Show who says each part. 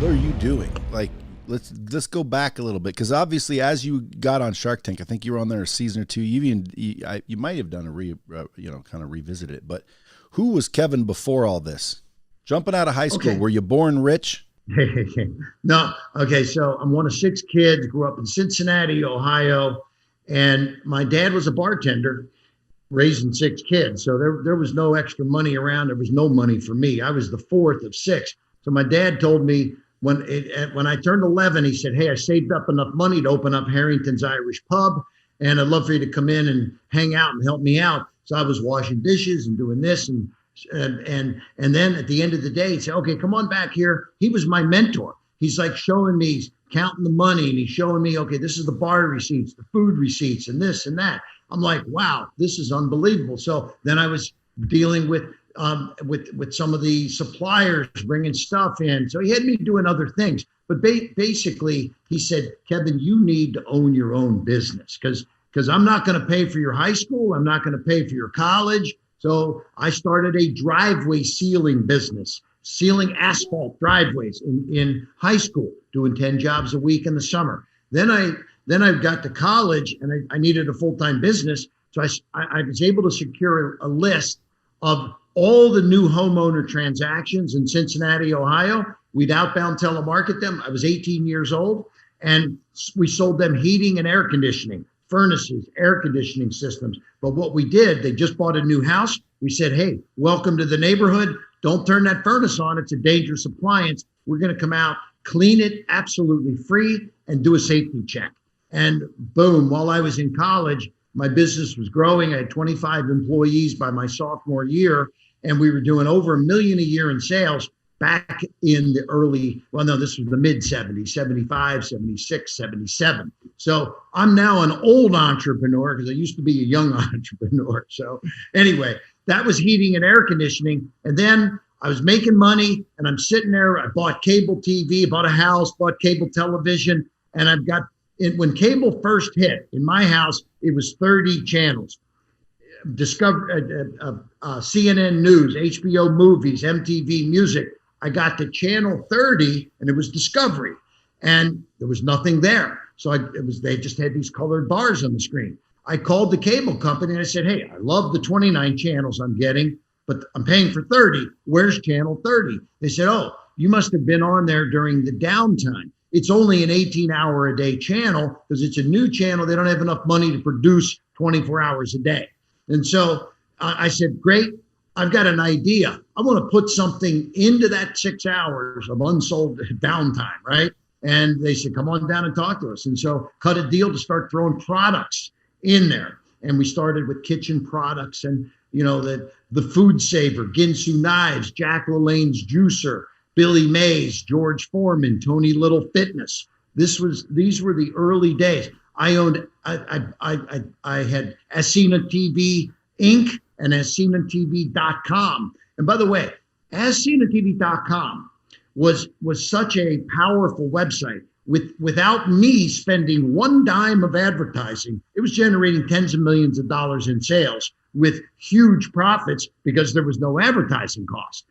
Speaker 1: are you doing? Like, let's go back a little bit, because obviously, as you got on Shark Tank, I think you were on there a season or two. You might have done kind of revisit it. But who was Kevin before all this? Jumping out of high school,
Speaker 2: Okay.
Speaker 1: were you born rich?
Speaker 2: No. Okay. So I'm one of six kids, grew up in Cincinnati, Ohio, and my dad was a bartender raising six kids. So there was no extra money around. There was no money for me. I was the fourth of six. So my dad told me when I turned 11, he said, "Hey, I saved up enough money to open up Harrington's Irish Pub, and I'd love for you to come in and hang out and help me out." So I was washing dishes and doing this and then at the end of the day, he'd say, "Okay, come on back here." He was my mentor. He's like showing me, he's counting the money, and he's showing me, okay, this is the bar receipts, the food receipts, and this and that. I'm like, wow, this is unbelievable. So then I was dealing with some of the suppliers bringing stuff in. So he had me doing other things. But basically, he said, "Kevin, you need to own your own business because I'm not going to pay for your high school. I'm not going to pay for your college." So I started a driveway sealing business, sealing asphalt driveways in high school, doing 10 jobs a week in the summer. Then I got to college and I needed a full-time business. So I was able to secure a list of all the new homeowner transactions in Cincinnati, Ohio. We'd outbound telemarket them. I was 18 years old, and we sold them heating and air conditioning, furnaces, air conditioning systems. But what we did, they just bought a new house. We said, "Hey, welcome to the neighborhood. Don't turn that furnace on. It's a dangerous appliance. We're going to come out, clean it absolutely free, and do a safety check." And boom, while I was in college, my business was growing. I had 25 employees by my sophomore year, and we were doing over $1 million a year in sales back in the this was the mid 70s, 75, 76, 77. So I'm now an old entrepreneur because I used to be a young entrepreneur. So anyway, that was heating and air conditioning. And then I was making money and I'm sitting there. I bought cable TV, bought a house, bought cable television. And when cable first hit in my house, it was 30 channels. CNN News, HBO Movies, MTV Music. I got to channel 30 and it was Discovery, and there was nothing there. So they just had these colored bars on the screen. I called the cable company and I said, "Hey, I love the 29 channels I'm getting, but I'm paying for 30. Where's channel 30? They said, "Oh, you must have been on there during the downtime. It's only an 18-hour-a-day channel because it's a new channel. They don't have enough money to produce 24 hours a day." And so I said, "Great, I've got an idea. I want to put something into that 6 hours of unsold downtime," right? And they said, "Come on down and talk to us." And so cut a deal to start throwing products in there. And we started with kitchen products and, the Food Saver, Ginsu knives, Jack LaLanne's juicer, Billy Mays, George Foreman, Tony Little Fitness. These were the early days. I had Ascena TV Inc. and ascenatv.com. And by the way, ascenatv.com was such a powerful website. Without me spending one dime of advertising, it was generating tens of millions of dollars in sales with huge profits because there was no advertising cost.